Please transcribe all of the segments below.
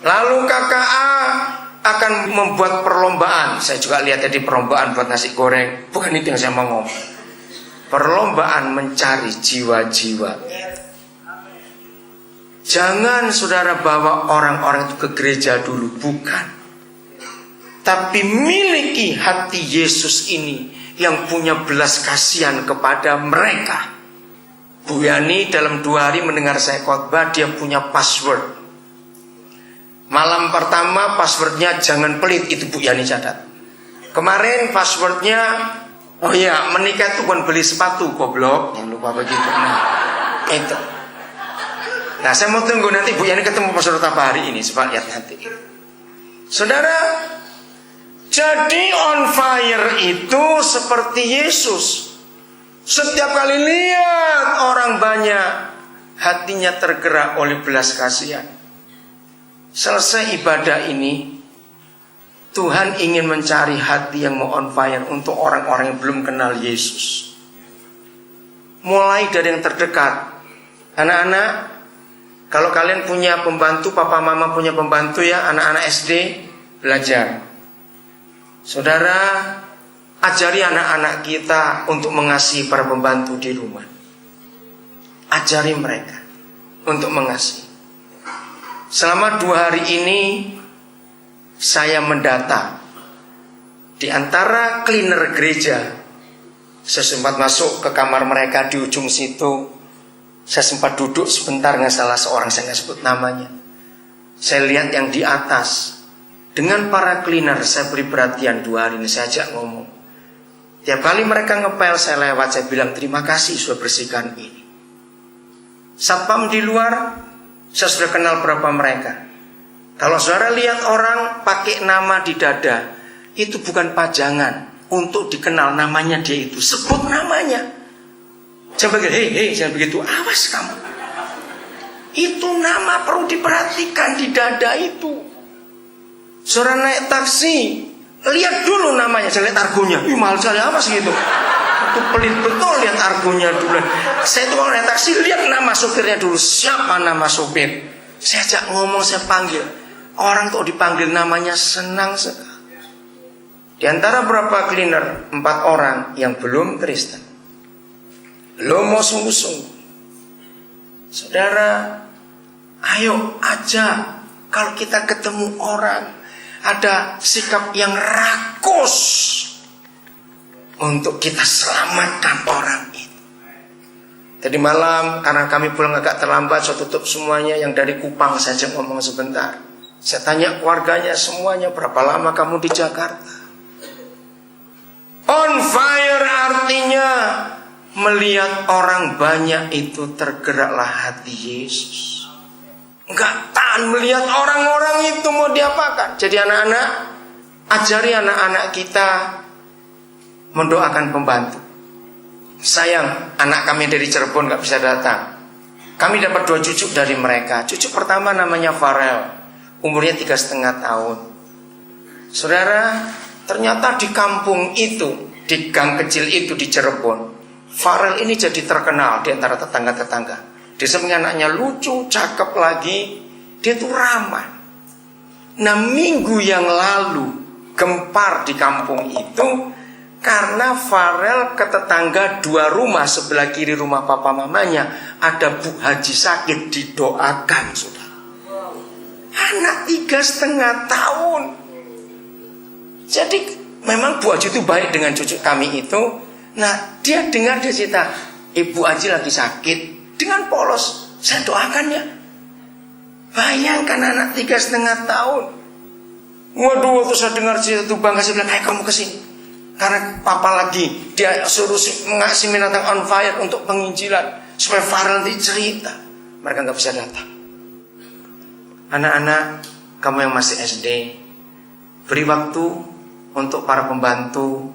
Lalu KKA akan membuat perlombaan. Saya juga lihat tadi perlombaan buat nasi goreng. Bukan itu yang saya mau ngomong. Perlombaan mencari jiwa-jiwa. Jangan saudara bawa orang-orang itu ke gereja dulu. Bukan. Tapi miliki hati Yesus ini yang punya belas kasihan kepada mereka. Bu Yani dalam 2 hari mendengar saya khotbah, dia punya password. Malam pertama passwordnya jangan pelit, itu Bu Yani catat. Kemarin passwordnya, oh ya, menikah itu bukan beli sepatu, goblok. Yang lupa begitu. Nah, itu. Nah, saya mau tunggu nanti Bu Yani ketemu password apa hari ini, coba lihat nanti. Saudara, jadi on fire itu seperti Yesus. Setiap kali lihat orang banyak, hatinya tergerak oleh belas kasihan. Selesai ibadah ini, Tuhan ingin mencari hati yang mau on fire untuk orang-orang yang belum kenal Yesus. Mulai dari yang terdekat. Anak-anak, kalau kalian punya pembantu, papa mama punya pembantu ya, anak-anak SD belajar. Saudara, ajari anak-anak kita untuk mengasihi para pembantu di rumah. Ajari mereka untuk mengasihi. Selama 2 hari ini saya mendata di antara cleaner gereja. Saya sempat masuk ke kamar mereka di ujung situ. Saya sempat duduk sebentar, nggak salah seorang, saya nggak sebut namanya. Saya lihat yang di atas. Dengan para cleaner saya beri perhatian 2 hari ini, saya ajak ngomong. Tiap kali mereka ngepel saya lewat, saya bilang terima kasih sudah bersihkan ini. Satpam di luar, saya sudah kenal berapa mereka. Kalau saudara lihat orang pakai nama di dada, itu bukan pajangan untuk dikenal namanya dia itu. Sebut namanya. Jangan begitu, hei, jangan begitu. Awas kamu. Itu nama perlu diperhatikan di dada itu. Saudara naik taksi, lihat dulu namanya, jangan lihat argonya. Ih, mahal sekali, apa sih gitu. Itu pelit betul, lihat argonya dulu. Saya tuh kalau naik taksi, lihat nama sopirnya dulu. Siapa nama sopir? Saya ajak ngomong, saya panggil. Orang tuh dipanggil namanya senang sekali. Di antara berapa cleaner, 4 orang yang belum Kristen. Lo mau sungguh-sungguh. Saudara, ayo ajak. Kalau kita ketemu orang, ada sikap yang rakus untuk kita selamatkan orang itu. Tadi malam karena kami pulang agak terlambat, saya tutup semuanya. Yang dari Kupang saja ngomong sebentar. Saya tanya keluarganya semuanya, berapa lama kamu di Jakarta? On fire artinya melihat orang banyak itu tergeraklah hati Yesus. Enggak tahan melihat orang-orang itu mau diapakan. Jadi anak-anak, ajari anak-anak kita mendoakan pembantu. Sayang, anak kami dari Cirebon gak bisa datang. Kami dapat 2 cucu dari mereka. Cucu pertama namanya Farel, umurnya 3,5 tahun. Saudara, ternyata di kampung itu, di gang kecil itu di Cirebon, Farel ini jadi terkenal di antara tetangga-tetangga. Dia sebenarnya anaknya lucu, cakep lagi. Dia tuh ramah. Nah, minggu yang lalu gempar di kampung itu karena Farel ke tetangga 2 rumah sebelah kiri rumah papa mamanya ada Bu Haji sakit, didoakan saudara. Anak 3,5 tahun. Jadi memang Bu Haji itu baik dengan cucu kami itu. Nah, dia dengar dia cerita, Ibu Haji lagi sakit. Dengan polos, saya doakan ya. Bayangkan anak 3,5 tahun. Waduh, waktu saya dengar cerita itu bangga, saya bilang, ayo kamu kesini. Karena papa lagi, dia suruh ngasih binatang on fire untuk penginjilan. Supaya Farel nanti cerita. Mereka gak bisa datang. Anak-anak, kamu yang masih SD, beri waktu untuk para pembantu.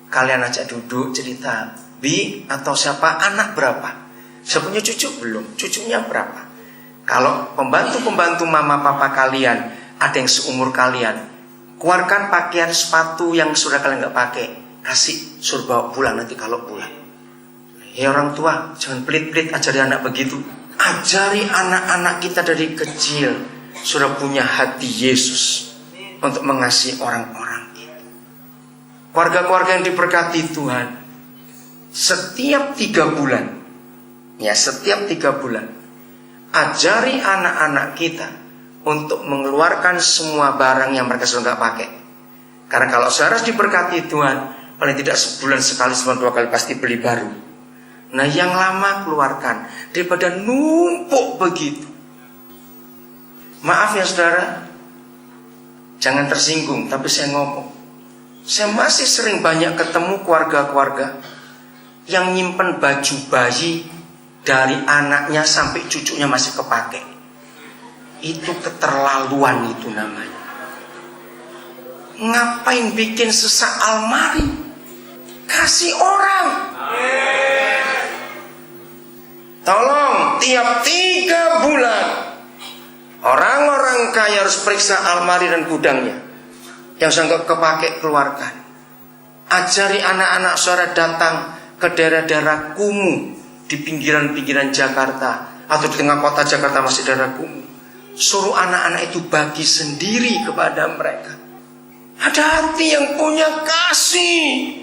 Kalian ajak duduk cerita. Bi atau siapa, anak berapa? Saya punya cucu belum? Cucunya berapa? Kalau pembantu-pembantu mama papa kalian ada yang seumur kalian, keluarkan pakaian sepatu yang sudah kalian gak pakai, kasih, suruh bawa pulang nanti kalau pulang. Ya orang tua, jangan pelit-pelit ajari anak begitu. Ajari anak-anak kita dari kecil sudah punya hati Yesus untuk mengasihi orang-orang itu. Keluarga-keluarga yang diberkati Tuhan, setiap 3 bulan, setiap 3 bulan, ajari anak-anak kita untuk mengeluarkan semua barang yang mereka sudah nggak pakai. Karena kalau saudara diberkati Tuhan, paling tidak sebulan sekali, sebulan 2 kali pasti beli baru. Nah, yang lama keluarkan daripada numpuk begitu. Maaf ya saudara, jangan tersinggung, tapi saya ngomong, saya masih sering banyak ketemu keluarga-keluarga yang nyimpen baju bayi dari anaknya sampai cucunya masih kepake. Itu keterlaluan itu namanya. Ngapain bikin sesak almari? Kasih orang. Tolong, tiap 3 bulan orang-orang kaya harus periksa almari dan gudangnya. Yang sudah kepake keluarkan. Ajari anak-anak saudara datang ke daerah-daerah kumuh di pinggiran-pinggiran Jakarta atau di tengah kota Jakarta masih daerah kumuh. Suruh anak-anak itu bagi sendiri kepada mereka. Ada hati yang punya kasih.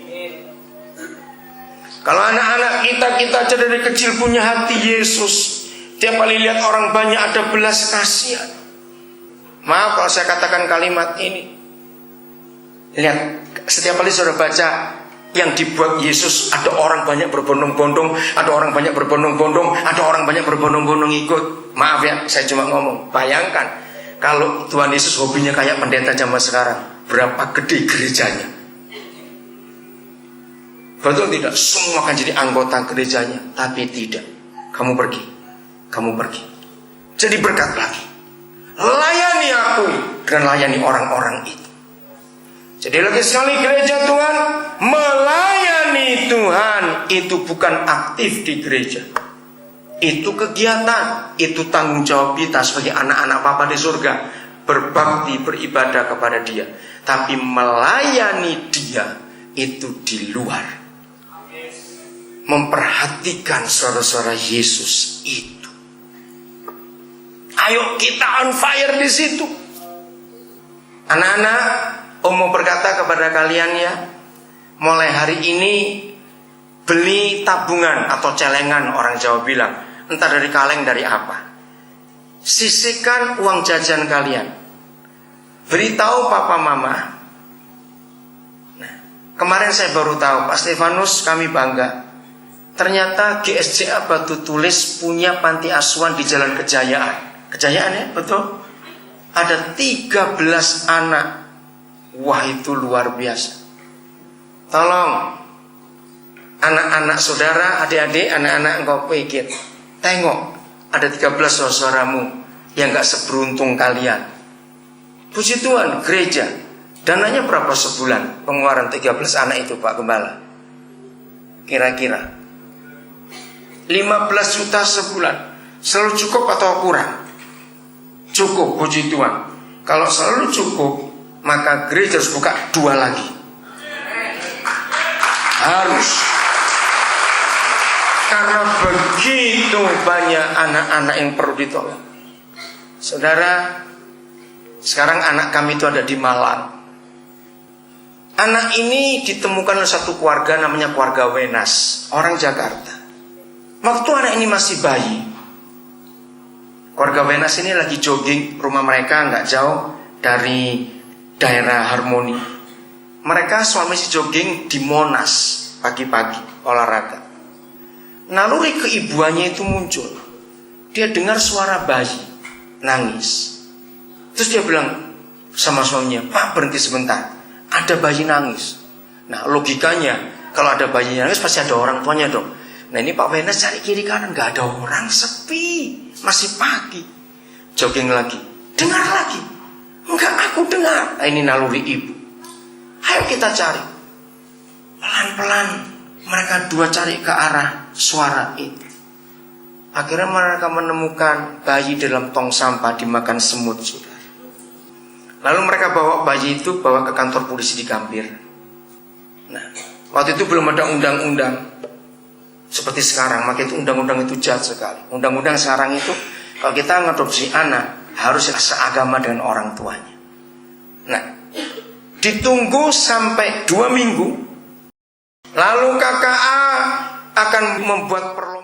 Kalau anak-anak kita aja dari kecil punya hati Yesus, tiap kali lihat orang banyak ada belas kasihan. Maaf kalau saya katakan kalimat ini. Lihat, setiap kali saudara baca yang dibuat Yesus, ada orang banyak berbondong-bondong, ada orang banyak berbondong-bondong, ada orang banyak berbondong-bondong ikut. Maaf ya, saya cuma ngomong. Bayangkan kalau Tuhan Yesus hobinya kayak pendeta zaman sekarang, berapa gede gerejanya. Betul tidak? Semua akan jadi anggota gerejanya. Tapi tidak. Kamu pergi. Jadi berkat lagi. Layani aku dan layani orang-orang itu. Jadi lagi sekali gereja Tuhan, melayani Tuhan itu bukan aktif di gereja. Itu kegiatan, itu tanggung jawab kita sebagai anak-anak Bapa di surga. Berbakti, beribadah kepada Dia. Tapi melayani Dia itu di luar. Memperhatikan saudara-saudara Yesus itu. Ayo kita on fire di situ. Anak-anak, Om mau berkata kepada kalian ya, mulai hari ini beli tabungan atau celengan, orang Jawa bilang, entah dari kaleng dari apa. Sisihkan uang jajan kalian. Beritahu papa mama. Nah, kemarin saya baru tahu, Pak Stefanus, kami bangga. Ternyata GSJA Batu Tulis punya panti asuhan di Jalan Kejayaan. Kejayaan ya, betul? Ada 13 anak. Wah, itu luar biasa. Tolong anak-anak saudara, adik-adik, anak-anak engkau pikir, tengok, ada 13 saudaramu yang gak seberuntung kalian. Puji Tuhan, gereja dananya berapa sebulan pengeluaran 13 anak itu Pak Gembala? Kira-kira 15 juta sebulan. Selalu cukup atau kurang? Cukup, puji Tuhan. Kalau selalu cukup, maka gereja harus buka 2 lagi. Harus. Karena begitu banyak anak-anak yang perlu ditolong. Saudara, sekarang anak kami itu ada di Malang. Anak ini ditemukan oleh satu keluarga namanya keluarga Wenas, orang Jakarta. Waktu anak ini masih bayi, keluarga Wenas ini lagi jogging, rumah mereka nggak jauh dari daerah Harmoni. Mereka suami si jogging di Monas pagi-pagi olahraga. Naluri keibuannya itu muncul. Dia dengar suara bayi nangis. Terus dia bilang sama suaminya, Pak berhenti sebentar, ada bayi nangis. Nah logikanya, kalau ada bayi nangis pasti ada orang tuanya dong. Nah ini Pak Wenas cari kiri kanan, gak ada orang, sepi, masih pagi. Jogging lagi, dengar lagi. Enggak, aku dengar. Nah, ini naluri ibu. Ayo kita cari. Pelan-pelan mereka dua cari ke arah suara itu. Akhirnya mereka menemukan bayi dalam tong sampah dimakan semut, saudara. Lalu mereka bawa bayi itu bawa ke kantor polisi di Gambir. Nah, waktu itu belum ada undang-undang seperti sekarang, maka itu undang-undang itu jahat sekali. Undang-undang sekarang itu kalau kita ngadopsi anak harus seagama dengan orang tuanya. Nah, ditunggu sampai 2 minggu. Lalu kakak A akan membuat perlombaan.